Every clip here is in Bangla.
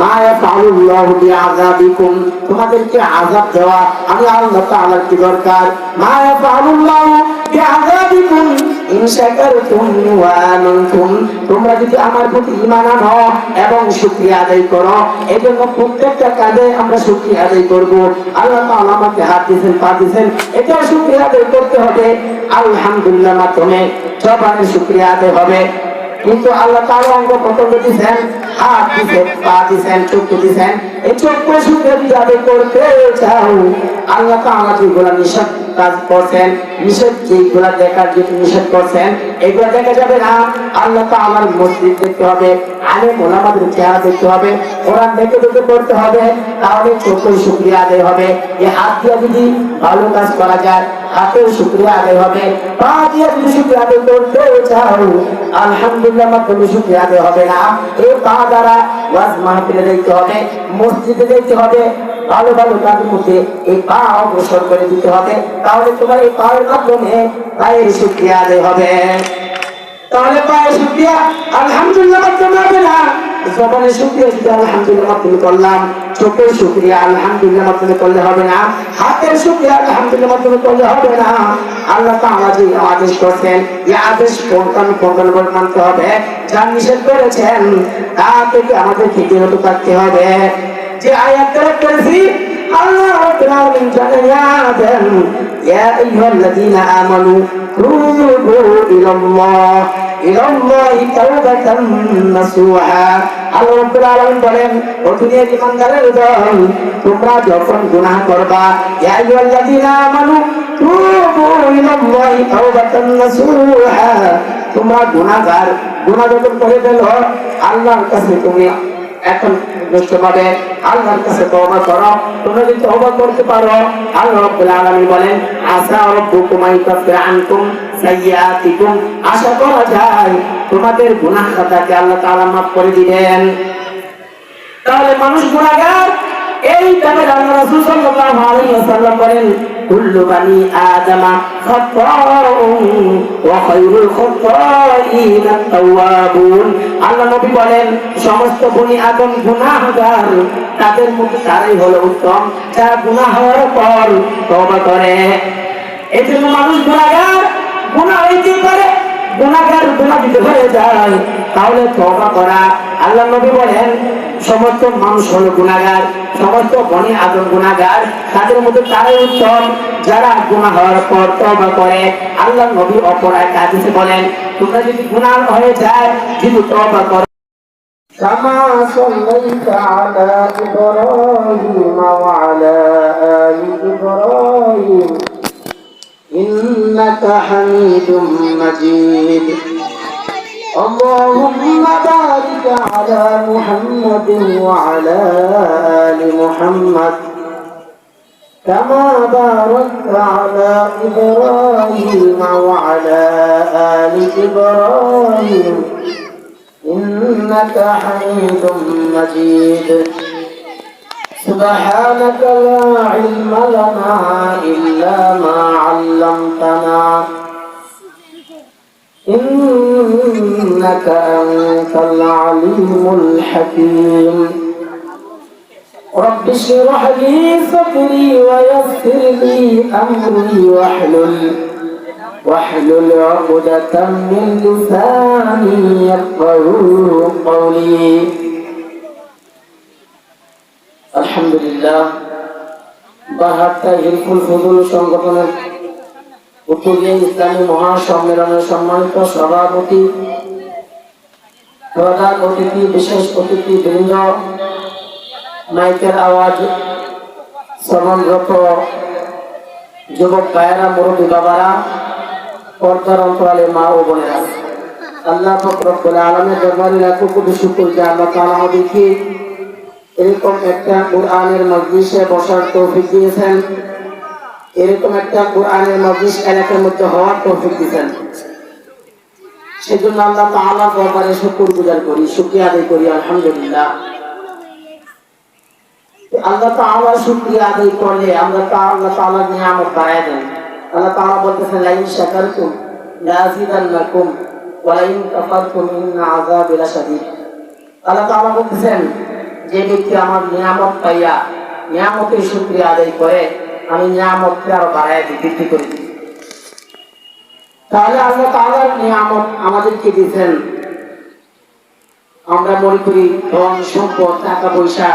মা ইয়াফআলুল্লাহু বিআযাবিকুম, তোমাদেরকে আযাব দেওয়া আমি আল্লাহ তাআলার কি দরকার? মা ইয়াফআলুল্লাহু বিআযাবিকুম ইন শাকারতুম ওয়া আমানতুম, তোমরা যদি আমার প্রতি ঈমান আনো এবং শুকরিয়া আদায় করো, এজন্য প্রত্যেকটা কাজে আমরা শুকরিয়া আদায় করব। আল্লাহ তাআলা আমাকে হাত দিয়েছেন, পা দিয়েছেন, এটা শুকরিয়া আদায় করতে হবে। আলহামদুলিল্লাহ মাধ্যমে জবানে শুকরিয়া আদায় হবে। কিন্তু আল্লাহ তাআলা অঙ্গ প্রত্যঙ্গ দিয়েছেন, হাত দিয়েছেন, পা দিয়েছেন, চক্ষু দিয়েছেন, এই চক্ষু শুকরিয়া আদায় করতে চাও, আল্লাহ তাআলা যেগুলো নিষেধ কাজ করছেন, নিষেধ যেগুলো দেখার যেটা নিষেধ করছেন, এগুলো দেখা যাবে না। আল্লাহ তাআলার মসজিদ দেখতে হবে, আলেম ওলামাদের চেহারা দেখতে হবে, কোরআন দেখে দেখে করতে হবে, তাহলে চোখের শুকরিয়া আদায় হবে। এই হাত দিয়ে যদি ভালো কাজ করা যায়, হাতের শুকরিয়া আদায় হবে। পা দিয়ে যদি শুকরিয়া আদায় করতে চাও, আলহামদুলিল্লাহ মাধ্যমে শুকরিয়া আদায় হবে না। এই পা দ্বারা ওয়াজ মাহফিলে দেখতে হবে, মসজিদে দেখতে হবে, ভালো ভালো কাজের মধ্যে এই পা অগ্রসর করে দিতে হবে। তাহলে তোমার এই পায়ের মাধ্যমে পায়ের শুকরিয়া আদায় হবে। তাহলে পায়ের শুকরিয়া আলহামদুলিল্লাহ মাধ্যমে হবে না, জবানের শুকরিয়া যদি আলহামদুলিল্লাহ মাধ্যমে করলাম, চোখের শুকরিয়া আলহামদুলিল্লাহ মাধ্যমে করলে হবে না, হাতের শুকরিয়া আলহামদুলিল্লাহ মাধ্যমে করলে হবে না। আল্লাহ তাআলা যে আদেশ করেছেন, এই আদেশ কোন মানতে হবে, যা নিষেধ করেছেন তা থেকে আমাদেরকে বিরত থাকতে হবে। যে আয়াত তেলাওয়াত করেছি, আল্লাহ রাব্বুল আলামিন জানান, ইয়া আইয়ুহাল্লাযীনা আমানু তুবু ইলাল্লাহি তাওবাতান নাসুহা। আল্লাহ রাব্বুল আলামিন বলেন, ও দুনিয়ার ঈমানদারের দল, তোমরা যখন গুনাহ করবা, ইয়া আইয়ুহাল্লাযীনা আমানু তুবু ইলাল্লাহি তাওবাতান নাসুহা, তোমরা গুনাহ যখন করে ফেলো, আল্লাহর কাছে তুমি এখন বুঝতে পারবে, আল্লাহর কাছে তওবা করো। তোমরা যদি তওবা করতে পারো, আল্লাহ রাব্বুল আলামিন বলেন, আসা রাব্বুকুম আইয়াগফিরা আনকুম সাইয়্যাতিকুম, আশা করা যায় তোমাদের গুনাহ খাতাকে আল্লাহ তাআলা মাফ করে দিবেন। তাহলে মানুষ গুনাহগার, এই ব্যাপারে আল্লাহ রাসূল সাল্লাল্লাহু আলাইহি ওয়াসাল্লাম বলেন, কুল্লু বানি আদামা খাত্তাউন ওয়া খায়রুল খাত্তাইন আত-তাওয়াবুন। আল্লাহ নবী বলেন, সমস্ত বনি আদম গুনাহগার, তাদের মধ্যে তারাই হলো উত্তম যারা গুনাহ হওয়ার পর তওবা করে। এজন্য মানুষ গুনাহগার, গুনাহ হইতে পারে, গুনাহগার গুনাহ দিতে হয়ে যায়, তাহলে তওবা করা। আল্লাহ নবী বলেন, সমস্ত মানুষ হলো গুনাহগার, সমস্ত বনি আদম গুনাহগার, তাদের মধ্যে তারাই উত্তম যারা গুনাহ হওয়ার পর তওবা করে। আল্লাহ নবী অপর এক হাদিসে বলেন, তোমরা যদি গুনাহ হয়ে যায়, যদি তওবা করো, কামা সাল্লাইতা আলা ইব্রাহিম ওয়া আলা আলি ইব্রাহিম ইন্নাকা হামিদুম মাজিদ। اللهم بارك على محمد وعلى آل محمد كما باركت على إبراهيم وعلى آل إبراهيم إنك حميد مجيد. سبحانك لا علم لنا إلا ما علمتنا إنك أنت العليم الحكيم. رب اشرح لي صدري ويسر لي أمري واحلل عقدة من لساني يفقهوا قولي. الحمد لله. বাহাত্তা হিলফুল ফুজুল সংগঠনের উত্তরীয় ইসলামী মহাসম্মেলনের সম্মানিত সভাপতি, প্রধান অতিথি, বিশেষ অতিথি বৃন্দ, মাইকের আওয়াজ শ্রবণরত যুবক ভাইয়েরা, মুরব্বী বাবারা, পর্দার অন্তরালে মা ও বোনেরা, আল্লাহ পাক রব্বুল আলামিনের দরবারে লাখো কোটি শুকর যে আল্লাহ তাআলা আমাদেরকে এরকম একটা কোরআনের মজলিসে বসার তৌফিক দিয়েছেন, এরকম একটা কোরআনের মজলিস এলাকার মধ্যে হওয়ার তৌফিক দিয়েছেন। সেজন্য আল্লাহ তাআলার দরবারে শুকরগুজার করি, শুকরিয়া আদায় করি, আলহামদুলিল্লাহ। আল্লাহ তাআলার শুকরিয়া আদায় করলে আল্লাহ তাআলার নিয়ামত বাড়ায় দেন। আল্লাহ তাআলা বলতেছেন, লাইন শাকারতুম লাযিদান্নাকুম ওয়া লাইন কাফারতুম ইন্না আযাবি লাশাদীদ। আল্লাহ তাআলা বলতেছেন, যে ব্যক্তি আমার নিয়ামত পাইয়া নিয়ামতের শুকরিয়া আদায় করে আমি নিয়ামতকে আরো বাড়ায় বৃদ্ধি করি। তাহলে আল্লাহ তাআলার নিয়ামত আমাদেরকে দিয়েছেন। আমরা মনে করি ধন সম্পদ টাকা পয়সা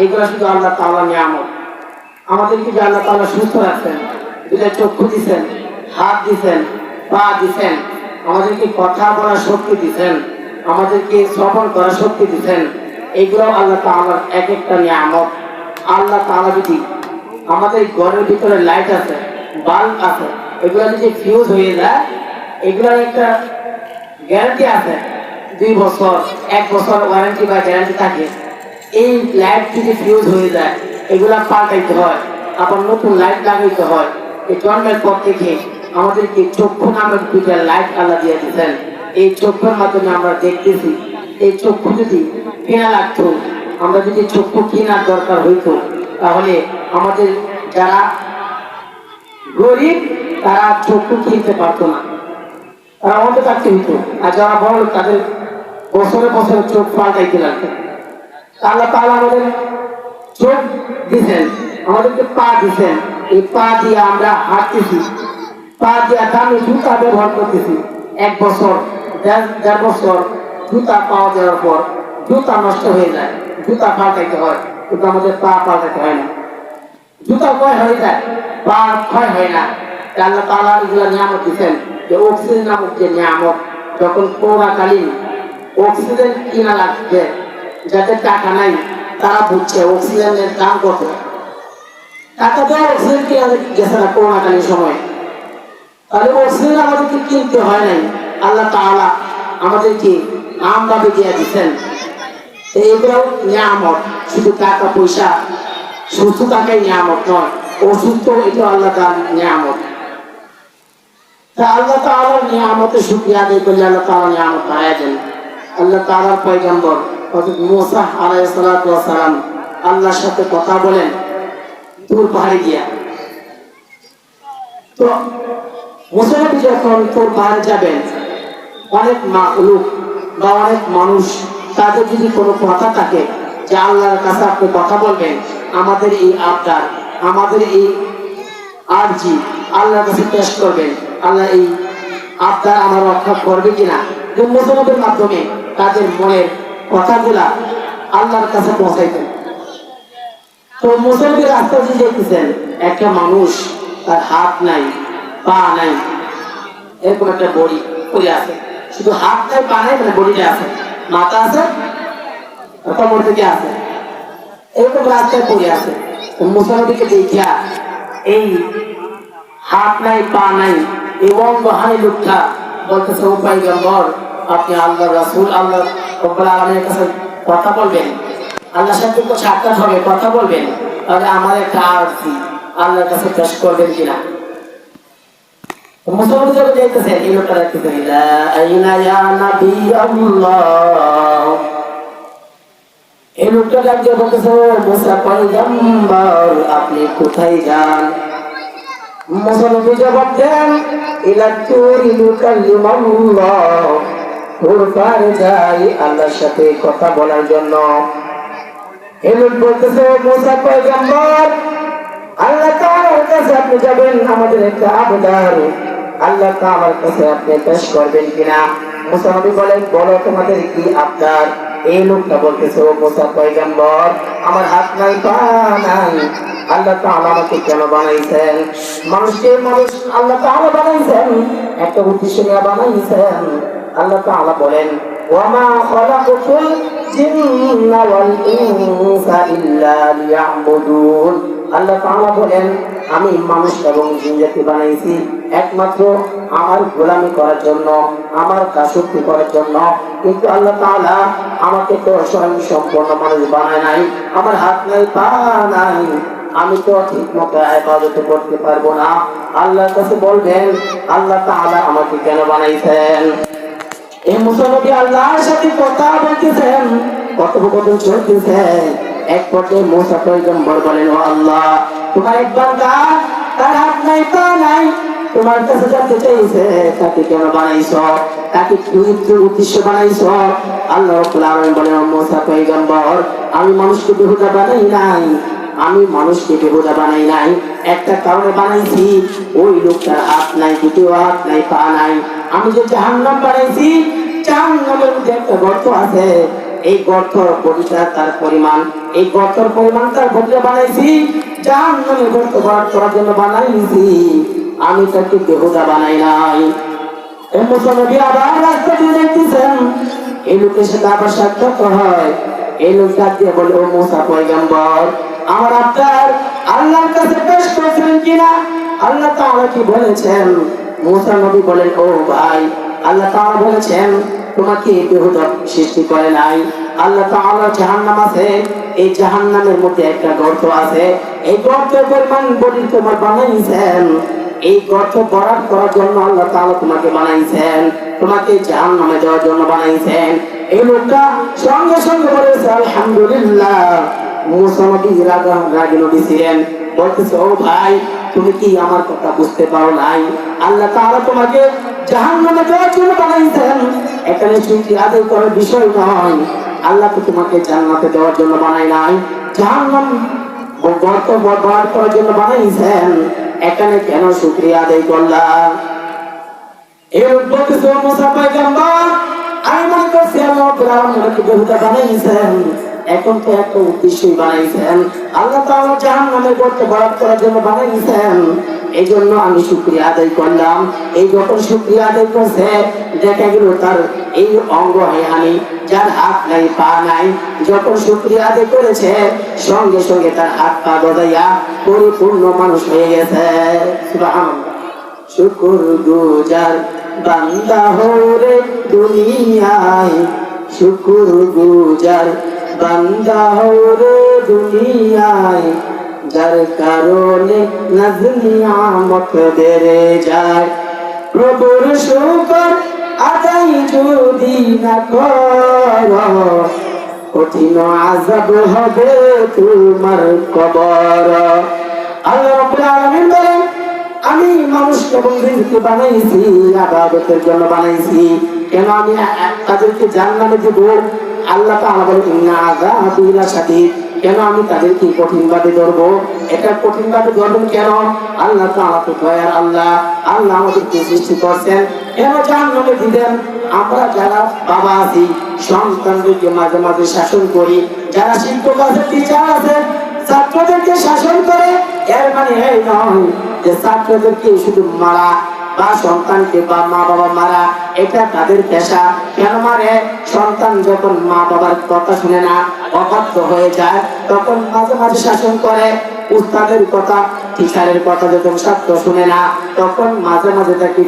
এগুলো শুধু আল্লাহ তাআলার নিয়ামত। আমাদেরকে যে আল্লাহ তাআলা সুস্থ রাখছেন, দুটা চক্ষু দিচ্ছেন, হাত দিচ্ছেন, পা দিচ্ছেন, আমাদেরকে কথা বলার শক্তি দিচ্ছেন, আমাদেরকে শ্রবণ করার শক্তি দিচ্ছেন, এগুলো আল্লাহ তাআলার এক একটা নিয়ামত। আল্লাহ তাআলা যদি আমাদের ঘরের ভিতরে লাইট আছে, বাল্ব আছে, এগুলো যদি ফিউজ হয়ে যায়, এগুলোর একটা গ্যারান্টি আছে, 2 বছর 1 বছর ওয়ারেন্টি বা গ্যারান্টি থাকে। এই লাইট যদি ফিউজ হয়ে যায় এগুলা পাল্টাইতে হয়, আবার নতুন লাইট লাগাইতে হয়। এই জন্মের পর থেকে আমাদেরকে চক্ষু নামের 2টা লাইট আল্লাহ দিয়ে দিচ্ছেন। এই চক্ষুর মাধ্যমে আমরা দেখতেছি। এই চক্ষু যদি কেনা লাগতো, আমরা যদি চক্ষু কেনার দরকার হইতো, তাহলে আমাদের যারা গরিব তারা চক্ষু কিনতে পারতো না, তারা অন্ত থাকতে হইতো। আর যারা বড় তাদের বছরে বছরে চোখ পাল্টাইতে লাগতো। আল্লাহ তাআলা আমাদের চোখ দিচ্ছেন, আমাদেরকে পা দিচ্ছেন। এই পা দিয়ে আমরা হাঁটতেছি, পা দিয়ে দামি জুতা ব্যবহার করতেছি। 1 বছর 1.5 বছর জুতা পাওয়া যাওয়ার পর জুতা নষ্ট হয়ে যায়, জুতা পাল্টাইতে হয়, কিন্তু আমাদের পা পাল্টাইতে হয় না। জুতা ক্ষয় হয়ে যায়, পা ক্ষয় হয় না। আল্লাহ তাআলা এগুলা নিয়ামত দিচ্ছেন। যে অক্সিজেন নামক যে নিয়ামত, যখন করোনাকালীন অক্সিজেন কিনা লাগছে, যাদের টাকা নাই তারা বুঝছে অক্সিজেনের দাম কত। টাকা দেওয়া অক্সিজেন কিনা গেছে না করোনাকালীন সময়, তাহলে অক্সিজেন আমাদেরকে কিনতে হয় নাই। আল্লাহ তাআলা আমাদেরকে আমভাবে দিয়ে দিচ্ছেন। এগুলোও নিয়ামত, শুধু টাকা পয়সা সুস্থ থাকাই নিয়ামত নয়, অসুস্থ এটা আল্লাহ তাআলার নিয়ামত। তা আল্লাহ তাআলার নিয়ামতের শুকরিয়া আদায় করলে আল্লাহ তাআলা নিয়ামত বাড়ায় দেন। আল্লাহ তাআলার পয়গম্বর হযরত মূসা আলাইহিস সালাতু ওয়াস সালাম আল্লাহর সাথে কথা বলেন তুর পাহাড়ে গিয়া। তো মূসা নবী যখন তুর পাহাড়ে যাবেন, অনেক লোক বা অনেক মানুষ তাদের যদি কোনো কথা থাকে যে আল্লাহর কাছে আপনি কথা বলবেন, আমাদের এই আবদার, আমাদের এই আরজি আল্লাহর কাছে পেশ করবেন, আল্লাহ এই আবদার আমার রক্ষা করবে কিনা। মূসা নবীর মাধ্যমে তাদের মনের কথাগুলা আল্লাহর কাছে পৌঁছাইতেন। তো মূসা নবী রাস্তা দিয়ে দেখতেছেন, একটা মানুষ তার হাত নাই, পা নাই, এরকম একটা বডি পড়ে আছে। শুধু হাত নাই, পা নাই, মানে বডিটা আছে, মাথা আছে, কোমর থেকে আছে, এরকম রাস্তায় পড়ে আছে। মূসা নবীকে দেখিয়া এই হাত নাই, পা নাই এবং বহানি লোকটা বলতেছে, ও পয়গম্বর, আপনি আল্লাহর রাসূল, আল্লাহ রাব্বুল আলামিনের কাছে কথা বলবেন, আল্লাহর সাথে তো সাক্ষাৎ হবে, কথা বলবেন, তাহলে আমার একটা আরজি আল্লাহর কাছে পেশ করবেন কিনা। মুসলমান যখন দেখতেছেন এই লোকটা দেখতেছেন, লা আইনা ইয়া নবী আল্লাহ, এই লোকটা ডাকিয়ে বলতেছে, মুসা পয়গম্বর আপনি কোথায় যান? মুসলমান জবাব দেন, ইলা তুরি লুকাল্লিমাল্লাহ, তুর পারে যাই আল্লাহর সাথে কথা বলার জন্য। এই লোক বলতেছে, মুসা পয়গম্বর আল্লাহ তাআলার কাছে আপনি যাবেন, আমাদের একটা আবদার, আল্লাহ তাআলার কাছে আপনি পেশ করবেন কিনা। মুসা নবী বলেন, বলো তোমাদের কি আবদার। এই লোকটা বলতেছে, ও মুসা পয়গম্বর আমার হাত নাই, পা নাই, আল্লাহ তাআলা আমাকে কেন বানাইছেন? মানুষকে মানুষ আল্লাহ তাআলা বানাইছেন, একটা উদ্দেশ্য নিয়ে বানাইছেন। আল্লাহ তাআলা বলেন, ওয়ামা খালাকুতুল জিন্না ওয়াল ইনসা ইল্লা লিয়াবুদুন। আল্লাহ তাআলা বলেন, আমি মানুষ এবং জিন জাতি বানাইছি একমাত্র আমার গোলামি করার জন্য, আমার দাসত্ব করার জন্য। কিন্তু আল্লাহ তাআলা আমাকে তো স্বয়ং সম্পূর্ণ মানুষ বানায় নাই, আমার হাত নাই, পা নাই, আমি তো ঠিক মতো ইবাদত করতে পারবো না। আল্লাহর কাছে বলবেন, আল্লাহ তাআলা আমাকে কেন বানাইছেন? এই মুসা নবী আল্লাহর সাথে কথা বলতেছেন, কথোপকথন চলতেছে। এক পর্যায়ে মুসা পয়গম্বর বলেন, ও আল্লাহ, তোমার এক বান্দা তার হাত নাই, পা নাই, তোমার কাছে জানতে চাইছে তাকে কেন বানাইছো? তাকে পবিত্র উদ্দেশ্য বানাইছো। আল্লাহ রাব্বুল আলামিন বলেন, ও মুসা পয়গম্বর, আমি মানুষকে বেহুদা বানাই নাই, আমি মানুষকে বেহুদা বানাই নাই। একটা কারণে বানাইছি, ওই লোকটার হাত নাই, দুটো হাত নাই, পা নাই। আমি যে জাহান্নাম বানাইছি, জাহান্নামের মধ্যে একটা গর্ত আছে, এই গর্তর পরিমাণ তার পরিমাণ, এই গর্তর পরিমাণ তার বদলে বানাইছি। জাহান্নামের গর্ত ভরাট করার জন্য বানাইছি, আমি তাকে বেহুদা বানাই নাই। নবী আবার রাস্তা দিয়ে দেখতেছেন, এই লোকের সাথে আবার সাক্ষাৎ হয়। এই লোক ডাক দিয়ে বলে, ও মুসা পয়গম্বর, আমার আপনার আল্লাহর কাছে পেশ করেছিলেন কিনা? আল্লাহ তাআলা কি বলেছেন? মুসা নবী বলেন, ও ভাই, আল্লাহ তাআলা বলেছেন তোমাকে বেহুদা সৃষ্টি করে নাই। আল্লাহ তাআলা জাহান্নাম আছে, এই জাহান্নামের মধ্যে একটা গর্ত আছে, এই গর্তের পরিমাণ বডি তোমার বানাইছেন। এই গর্ত ভরাট করার জন্য আল্লাহ তাআলা তোমাকে বানাইছেন, তোমাকে জাহান্নামে দেওয়ার জন্য বানাইছেন। এই লোকটা সঙ্গে সঙ্গে বলেছে আলহামদুলিল্লাহ। মুসা নবী রাগী নবী ছিলেন, বলতেছে, ও ভাই, তুমি কি আমার কথা বুঝতে পারো নাই? আল্লাহ তাআলা তোমাকে জাহান্নামে দেওয়ার জন্য বানাইছেন, এখানে শুকরিয়া আদায় করার বিষয় নয়। আল্লাহ তো তোমাকে জান্নাতে দেওয়ার জন্য বানাই নাই, জাহান্নাম গর্ত ভরাট করার জন্য বানাইছেন, এখানে কেন শুকরিয়া আদায় করলাম? এই বলতেছে, ও মুসা পয়গম্বর, আমি মনে করছি আল্লাহ আমাকে বেহুদা বানাইছেন, এখন তো একটা উদ্দেশ্যই বানাইছেন। আল্লাহ তাআলা জাহান্নামের গর্ত ভরাট করার জন্য বানাইছেন, এই জন্য আমি শুকরিয়া আদায় করলাম। এই যখন শুকরিয়া আদায় করছে, দেখা গেল তার এই অঙ্গ হানি, যার হাত নাই, পা নাই, যখন শুকরিয়া আদায় করেছে, সঙ্গে সঙ্গে তার হাত পা গজাইয়া পরিপূর্ণ মানুষ হয়ে গেছে। সুবহানাল্লাহ। শুকর গুজার বান্দা হরে দুনিয়ায়, শুকর গুজার বান্দা হরে দুনিয়ায়, যার কারণে নাজল নিয়ামত বেড়ে যায়। প্রভুর শুকর আদায় যদি না করো, কঠিন আযাব হবে তোমার কবর। আল্লাহ রাব্বুল আলামিন বলেন, আমি মানুষকে এবং রিজকে বানাইছি, ইবাদতের জন্য বানাইছি। কেন আমি তাদেরকে জান্নাতে দেব? আল্লাহ তাআলা বলেন, ইন্না আযাবি লাশাদীদ। কেন আমি তাদেরকে কঠিন ভাবে ধরবো? এটা কঠিন ভাবে ধরবেন কেন? আল্লাহ তাআলা তো দয়ার আল্লাহ, আল্লাহ আমাদেরকে সৃষ্টি করছেন, কেন জান্নাতে দিবেন? আমরা যারা বাবা আছি, সন্তানদেরকে মাঝে মাঝে শাসন করি, যারা শিক্ষক আছে, টিচার আছে, ছাত্রদেরকে শাসন করে, এর মানে এই নয় যে ছাত্রদেরকে শুধু মারা বা সন্তানকে বা মা বাবা মারা এটা তাদের পেশা। কেন মারে? সন্তান যখন মা বাবার কথা শুনে না, অবাধ্য হয়ে যায়, তখন মাঝে মাঝে শাসন করে। উস্তাদের কথা, টিচারের কথা যখন ছাত্র শুনে না, তখন মাঝে মাঝে তাকে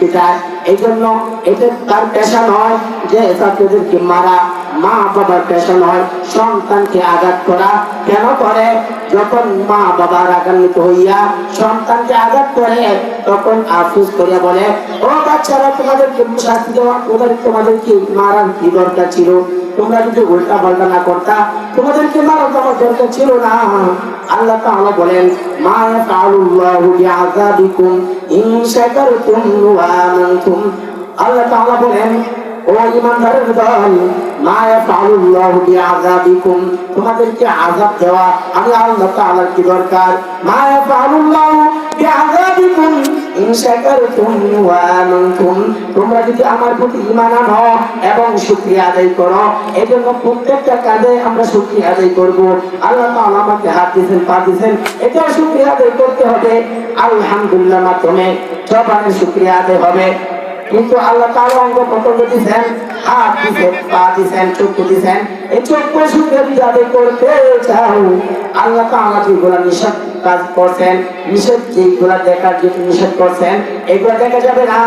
পিটায়। এই জন্য এটা তার পেশা নয় যে ছাত্রদেরকে মারা, মা বাবার পেশা নয় সন্তানকে আঘাত করা। কেন করে? যখন মা বাবা রাগান্বিত হইয়া সন্তানকে আঘাত করে, তখন আফসোস করিয়া বলে, ও বাচ্চারা, তোমাদেরকে শাস্তি দেওয়া, তোমাদেরকে মারার কি দরকার ছিল? তোমরা যদি উল্টা পাল্টা না করতা, তোমাদেরকে মারা দেওয়ার দরকার ছিল না। আল্লাহ তাআলা বলেন, মা ইয়াফআলুল্লাহু বিআযাবিকুম ইন শাকারতুম ওয়া আমানতুম। আল্লাহ তাআলা বলেন, ও ঈমানদারের দল, মা ইয়াফআলুল্লাহু বিআযাবিকুম, তোমাদেরকে আযাব দেওয়া আমি আল্লাহ তাআলার কি দরকার? মা ইয়াফআলুল্লাহু বিআযাবিকুম ইন শাকারতুম ওয়া আমানতুম, তোমরা যদি আমার প্রতি ঈমান আনো এবং শুকরিয়া আদায় করো। এজন্য প্রত্যেকটা কাজে আমরা শুকরিয়া আদায় করব। আল্লাহ তাআলা আমাকে হাত দিয়েছেন, পা দিয়েছেন, এটা শুকরিয়া আদায় করতে হবে। আলহামদুলিল্লাহ মাধ্যমে জবানের শুকরিয়া আদায় হবে। কিন্তু আল্লাহ তাআলা অঙ্গ প্রত্যঙ্গ দিয়েছেন, হাত দিয়েছেন, পা দিয়েছেন, চক্ষু দিয়েছেন, এই চক্ষু শুকরিয়া আদায় করতে চাও, আল্লাহ তাআলা যেগুলো নিষেধ কাজ করছেন, নিষেধ যেগুলো দেখার যে নিষেধ করছেন, এগুলো দেখা যাবে না।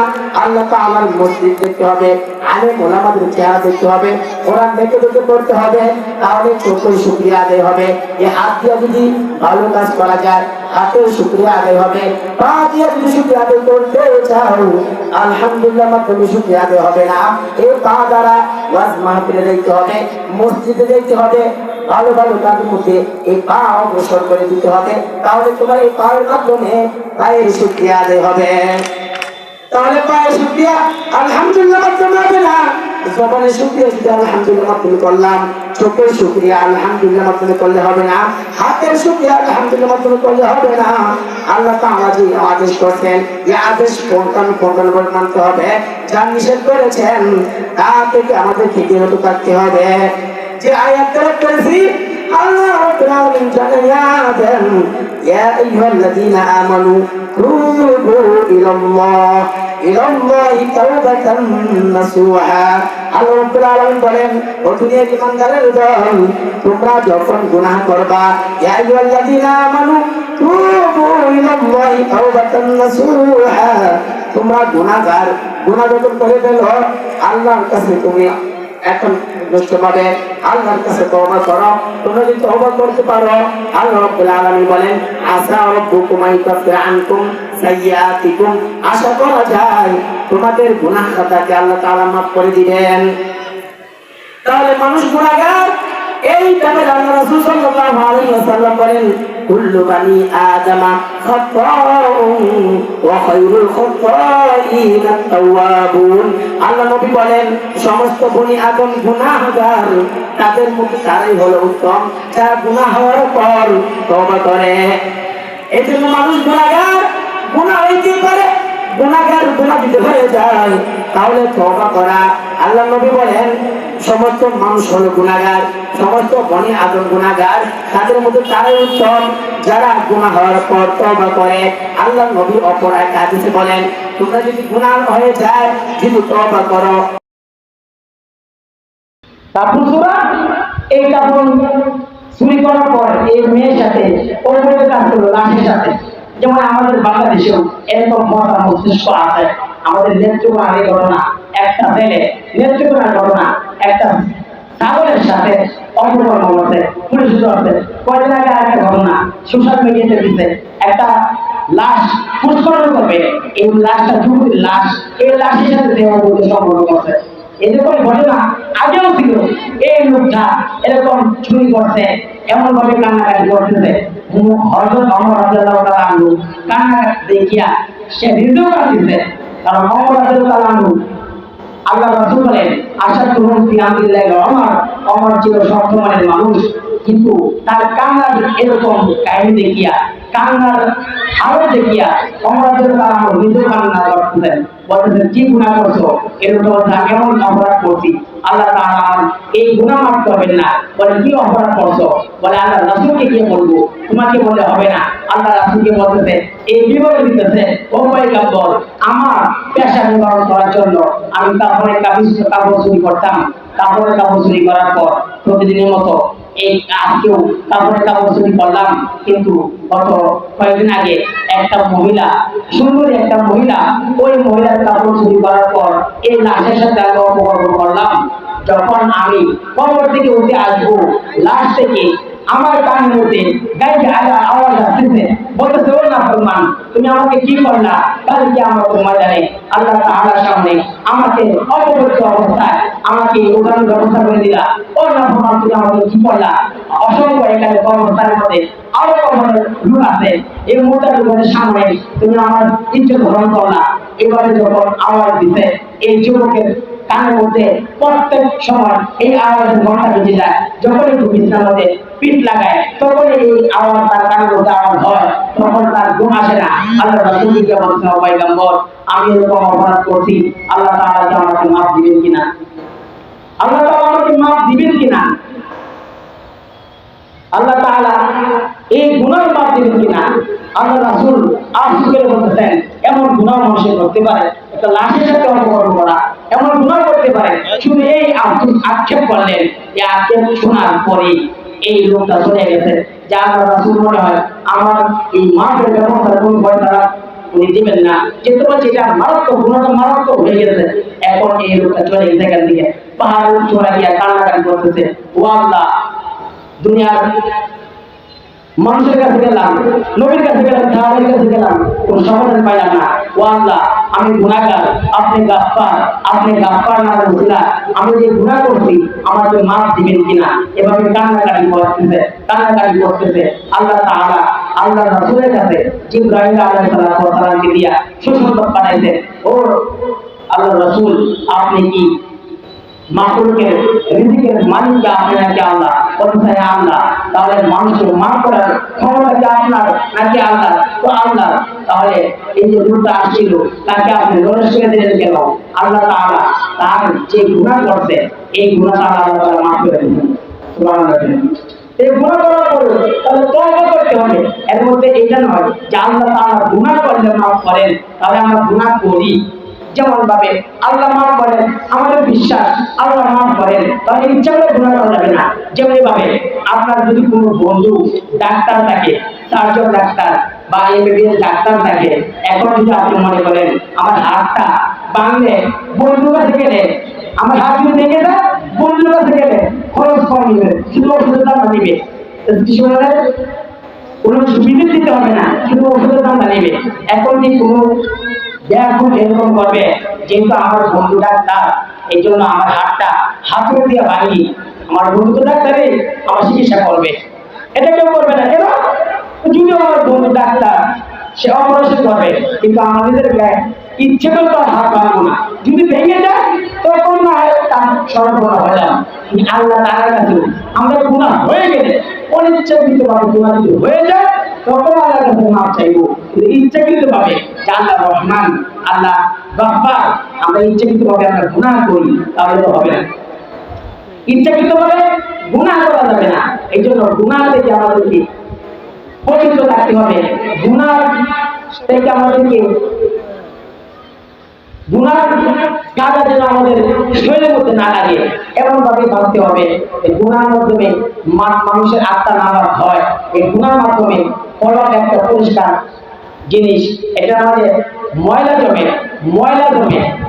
আল্লাহ তাআলার মসজিদ দেখতে হবে, আলেম ওলামাদের চেহারা দেখতে হবে, কোরআন দেখে দেখে করতে হবে, তাহলে চক্ষু শুকরিয়া আদায় হবে। এই হাত দিয়ে যদি ভালো কাজ করা যায়, হাতের শুকরিয়া আদায় হবে। পা দিয়ে যদি শুকরিয়া আদায় করতে চাও, আলহামদুলিল্লাহ মাধ্যমে শুকরিয়া আদায় হবে না। এই পা দ্বারা ওয়াজ মাহফিলে দেখতে হবে, মসজিদে দেখতে হবে, ভালো ভালো কাজের মধ্যে এই পা অগ্রসর করে দিতে হবে, তাহলে তোমার এই পায়ের মাধ্যমে পায়ের শুকরিয়া আদায় হবে। তাহলে পায়ে শুকরিয়া আলহামদুলিল্লাহ মাধ্যমে হবে না, জবানের শুকরিয়া শুধু আলহামদুলিল্লাহ মাধ্যমে করলাম, চোখের শুকরিয়া আলহামদুলিল্লাহ মাধ্যমে করলে হবে না, হাতের শুকরিয়া আলহামদুলিল্লাহ মাধ্যমে করলে হবে না। আল্লাহ তাআলা যে আদেশ করেছেন এই আদেশ কোনখান করে মানতে হবে, যা নিষেধ করেছেন তা থেকে আমাদেরকে বিরত থাকতে হবে। যে আয়াত তেলাওয়াত করেছি আল্লাহ রাব্বুল আলামিন জানান ইয়া আইয়ুহাল্লাযীনা আমানু তুবু ইলাল্লাহি তাওবাতান নাসুহা। আল্লাহ রাব্বুল আলামিন বলেন, ও দুনিয়ার ঈমানদারের দল, তোমরা যখন গুনাহ করবা, ইয়া আইয়ুহাল্লাযীনা আমানু তুবু ইলাল্লাহি তাওবাতান নাসুহা, তোমরা গুনাহ যখন করে ফেলো আল্লাহর কাছে তুমি এখন নিশ্চয়ভাবে আল্লাহর কাছে তওবা করো। তোমরা যদি তওবা করতে পারো, আল্লাহ রাব্বুল আলামিন বলেন আসা রাব্বুকুম আইকাফির আনকুম সাইয়্যাতিকুম, আশা করা যায় তোমাদের গুনাহ খাতাকে আল্লাহ তাআলা মাফ করে দিবেন। তাহলে মানুষ গুনাহগার, এই ব্যাপারে আল্লাহ রাসূল সাল্লাল্লাহু আলাইহি ওয়াসাল্লাম বলেন কুল্লু বানি আদামা খাতাউন ওয়া খায়রুল খাতাইনা আত-তাওয়াবুন। আল্লাহ নবী বলেন সমস্ত বনি আদম গুনাহগার, তাদের মধ্যে তারাই হলো উত্তম যারা গুনাহ হওয়ার পর তওবা করে। এজন্য মানুষ গুনাহগার, গুনাহ হইতে পারে, গুনাহগার গুনাহ দিতে হয়ে যায়, তাহলে তওবা করা। আল্লাহ নবী বলেন সমস্ত মানুষ হলো গুনাহগার, সমস্ত বনি আদম গুনাহগার, তাদের মধ্যে তারাই উত্তম যারা গুনাহ হওয়ার পর তওবা করে। আল্লাহ নবী অপর এক হাদিসে বলেন তোমরা যদি গুনাহ হয়ে যায় যদি তওবা করো। তারপর সূরা এই কাপড় চুরি করার পর এই মেয়ের সাথে ওর মধ্যে কাজ করলো লাশের সাথে। যেমন আমাদের বাংলাদেশেও এরকম মহা মস্তিষ্ক আছে। আমাদের নেত্রকোনার এই ঘটনা, একটা ছেলে নেত্রকোনার ঘটনা, একটা ছাগলের সাথে অপকর্ম হচ্ছে, পুলিশ ধরছে। কয়েকদিন আগে একটা ঘটনা সোশ্যাল মিডিয়াতে দিচ্ছে, একটা লাশ পুষ্করণ করবে, এই লাশটা যুবতীর লাশ, এই লাশের সাথে দেহ বলতে সম্পর্ক করছে। এরকম ঘটনা আগেও ছিল। এই লোকটা এরকম চুরি করছে, এমন ভাবে কান্নাকাটি করতেছে, হযরত ওমর রাদিয়াল্লাহু তাআলা আনহু কান্নাকাটি দেখিয়া সে নিজেও কাঁদতেছে। কারণ ওমর রাদিয়াল্লাহু আনহু আল্লাহ রাসূল বলেন আশাদুহুম ফি আমরিল্লাহি ওমর ছিল শক্তমানের মানুষ, কিন্তু তার কান্নার এরকম কাহিনী দেখিয়া, কান্নার হালত দেখিয়া ওমর রাদিয়াল্লাহু আনহু নিজেও কান্না করতেছেন, বলতেছেন কি গুনাহ করছো, এরকম কেমন অপরাধ করছি, আল্লাহ তাআলা এই গুনাহ মাফ করবেন না। বলে কি অপরাধ করছো? বলে আল্লাহ রাসূলকে গিয়ে বলবো, তোমাকে বললে হবে না। আল্লাহ রাসূলকে বলতেছে, এই বিবরণ দিতেছে, ও পয়গম্বর, আমার পেশা নিবারণ করার জন্য আমি কাপড়ের কাপড় চুরি করতাম। কাপড়ের কাপড় চুরি করার পর প্রতিদিনের মতো এই আজকেও কাপড়ের কাপড় চুরি করলাম। কিন্তু গত কয়েকদিন আগে একটা মহিলা, সুন্দরী একটা মহিলা, ওই মহিলার কাপড় চুরি করার পর এই লাশের সাথে আমি অপকর্ম করলাম। যখন আমি কবর থেকে উঠে আসবো, লাশ থেকে আমার কানের মধ্যে গাইতে আওয়াজ আসতেছে, বলতেছে ও নাফরমান, তুমি আমাকে কি করলা? তাহলে কি আমার ময়দানে আল্লাহ তাআলার সামনে আমাকে অপবিত্র অবস্থায় আমাকে উঠানোর ব্যবস্থা করে দিলা। ও নাফরমান, তুমি আমাকে কি করলা? অসংখ্য এখানে কর্মস্থানের মধ্যে আরো কর্মের লোক আছে, এই মুহূর্তের সামনে তুমি আমার ইজ্জত গ্রহণ করলা। এবারে যখন আওয়াজ দিছে, এই যুবকের কানের মধ্যে প্রত্যেক সময় এই আওয়াজের ঘন্টা বেজে যায়। যখন একটু বিছানার মধ্যে পিঠ লাগায় তখন এই আওয়াজ তার কানের মধ্যে আওয়াজ হয়, তখন তার ঘুম আসে না। আল্লাহ রাসূলকে বলছেন, ও পয়গম্বর, আমি এরকম অপরাধ করছি, আল্লাহ তাআলা কি আমাকে মাফ দিবেন কিনা? আল্লাহ তাআলা আমাকে মাফ দিবেন কিনা? আল্লাহ তাআলা এই গুনাহ মাফ দিবেন কিনা? আল্লাহ রাসূল আফসোস বলতেছেন, এমন গুনাহ মানুষ করতে পারে, একটা লাশের সাথে অপকর্ম করা, এমন গুনাহ করতে পারে। শুধু এই আক্ষেপ করলেন, এই আক্ষেপ শোনার পরে এই লোকটা চলে গেছে। যা আল্লাহ রাসূল মনে হয় আমার এই মাফের ব্যবস্থা কোন ভয় তারা উনি দিবেন না, যেতে পারছে এটা মারাত্মক, গুনাহটা মারাত্মক হয়ে গেছে। এখন এই লোকটা চলে গেছে এখান থেকে, পাহাড় চড়া গিয়া কান্নাকাটি করতেছে, ও আল্লাহ, দুনিয়ার মানুষের কাছে গেলাম, নবীর কাছে গেলাম, সাহাবাদের কাছে গেলাম, কোন সমাধান পাইলাম না। ও আল্লাহ, আমি গুনাহগার, আপনি গাফফার, আপনি গাফফার না বলছিলা, আমি যে গুনাহ করছি আমাকে মাফ দিবেন কিনা? এভাবে কান্নাকাটি করতেছে, কান্নাকাটি করতেছে। আল্লাহ তাআলা আল্লাহ রাসূলের কাছে জিবরাইল আলাইহিস সালামকে দিয়া সুসংবাদ পাঠাইছেন, ও আল্লাহ রাসূল, আপনি কি মাখলুকের রিজিকের মালিক আপনি নাকি আল্লাহ? কোথায় আল্লাহ? তাহলে মানুষকে মাফ করার ক্ষমতা কি আপনার নাকি আল্লাহ? তো আল্লাহ। তাহলে এই যে লোকটা আসছিল তাকে আপনি নরেশ করে দিলেন কেন? আল্লাহ তাআলা তার যে গুনাহ করছে এই গুনাহটা আল্লাহ তাআলা মাফ করে দিয়েছেন। সুবহানাল্লাহ। এই গুনাহ করার পরে তাহলে তওবা করতে হবে। এর মধ্যে এটা নয় যে আল্লাহ তাআলা গুনাহ করলে মাফ করেন, তাহলে আমরা গুনাহ করি। যেমন ভাবে আল্লাহ মাফ করেন, আমাদের বিশ্বাস আল্লাহ মাফ করেন, তাহলে ইচ্ছা করে গুনাহ করা যাবে না। যেমন ভাবে আপনার যদি কোনো বন্ধু ডাক্তার থাকে, সার্জন ডাক্তার বা এমবিবিএস ডাক্তার থাকে, এখন যদি আপনি মনে করেন আমার হাতটা ভাঙলে বন্ধুর কাছে গেলে, আমার হাত যদি ভেঙে যায় বন্ধুর কাছে গেলে খরচ কম নিবে, শুধু ওষুধের দামটা নিবে, কিছু কোনো সুবিধা দিতে হবে না, শুধু ওষুধের দামটা নেবে। এখন কি কোনো এখন এরকম করবে যেহেতু আমার বন্ধু ডাক্তার, এই জন্য আমার হাতটা হাতুড়ে দিয়ে ভাঙি, আমার বন্ধু ডাক্তারে আমার চিকিৎসা করবে, এটা কেউ করবে না। কেন? যদি আমার বন্ধু ডাক্তার সে অপারেশন করবে, কিন্তু আমাদের ইচ্ছে করে তো হাত ভাঙবো না। যদি ভেঙে যায় তখন না হয় তার সর্বনা হয়ে যাবে। আল্লাহ তাআলার কাছে আমরা গুনাহ হয়ে গেলে অনিচ্ছাকৃত ভাবে গুনাহ যদি হয়ে যায় তখন আল্লাহর কাছে মাফ চাইবো। কিন্তু ইচ্ছাকৃত ভাবে যে আল্লাহ রহমান, আল্লাহ গফফার, আমরা ইচ্ছাকৃত ভাবে আমরা গুনাহ করি তাহলে তো হবে না। ইচ্ছাকৃত ভাবে গুনাহ করা যাবে না। এই জন্য গুনাহ থেকে আমাদেরকে পবিত্র থাকতে হবে। গুনাহ থেকে আমাদেরকে গুনার কাজা যেন আমাদের শরীরের মধ্যে না লাগে এমন ভাবে ভাবতে হবে। এই গুনার মাধ্যমে মানুষের আত্মা নাবাদ হয়। এই গুনার মাধ্যমে কলম একটা পরিষ্কার জিনিস, এটা আমাদের ময়লা জমে,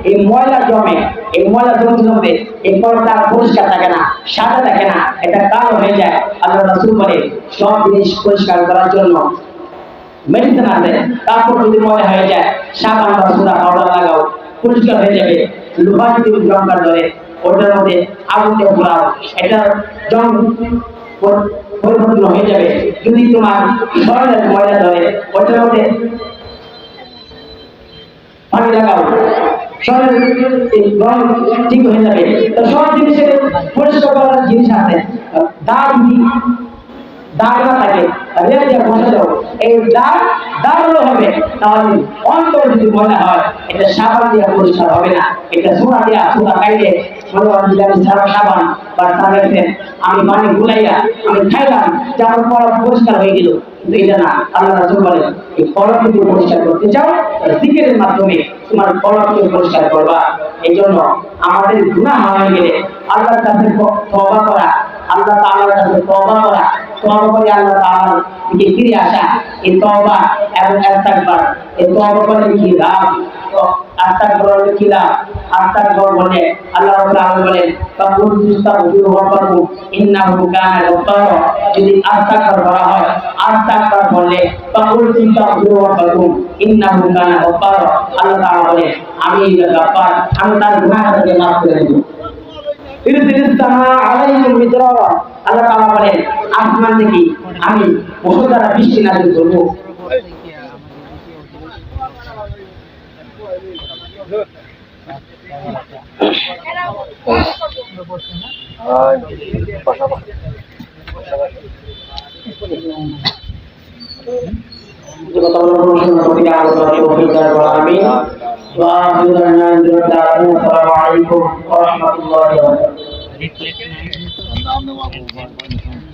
এই ময়লা জমতে জমতে এই কলমটা পরিষ্কার থাকে না, সাদা থাকে না, এটা কালো হয়ে যায়। আল্লাহ রাসূল বলে সব জিনিস পরিষ্কার করার জন্য মেডিসিন আছে, তারপর যদি ময়লা হয়ে যায় সাবান বা সোডা পাউডার লাগাও, পরিষ্কার হয়ে যাবে। লোহা যদি জঙ্কার ধরে ওটার মধ্যে আগুন দিয়ে ঘোরাও, এটা জং পরিবর্তন হয়ে যাবে। যদি তোমার শরীরের ময়লা ধরে ওটার মধ্যে পানি লাগাও, শরীরের রং ঠিক হয়ে যাবে। তো সব জিনিসের পরিষ্কার করার জিনিস আছে। দাগ না থাকে রেল দিয়ে বসে যাও, এই দাগগুলো হবে। তাহলে অন্তর যদি ময়লা হয় এটা সাবান দিয়ে পরিষ্কার হবে না, এটা সোডা খাইলে মনে করেন যে আমি সাবান বা সাবান আমি পানি গুলাইয়া আমি খাইলাম যে আমার কলম পরিষ্কার হয়ে গেল, কিন্তু এটা না। আল্লাহ রাসূল বলেন এই কলম যদি পরিষ্কার করতে চাও জিকিরের মাধ্যমে তোমার কলমকে পরিষ্কার করবা। এই জন্য আমাদের গুনাহ হয়ে গেলে আল্লাহর কাছে তওবা করা, আল্লাহ তাআলার কাছে তওবা করা, তওবা করে আল্লাহ তাআলার দিকে ফিরে আসা, এই তওবা এবং ইস্তিগফার, এই তওবা করে কি লাভ? ইস্তিগফার কি লাভ? ইস্তিগফার বলে আল্লাহ রাব্বুল আলামিন বলেন ফাকুল ইস্তাগফিরু রাব্বাকুম ইন্নাহু কানা গফফারা। যদি ইস্তিগফার করা হয়, ইস্তিগফার বললে ফাকুল ইস্তাগফিরু রাব্বাকুম ইন্নাহু কানা গফফারা, আল্লাহ তাআলা বলে আমি গফফার, আমি তার গুনাহকে মাফ করে দেব। আল্লাহ তাআলা বলেন আসমান থেকে আমি মুষলধারে বৃষ্টি নাযিল করব। আসসালামু আলাইকুম ওয়া রাহমাতুল্লাহি ওয়া বারাকাতুহু।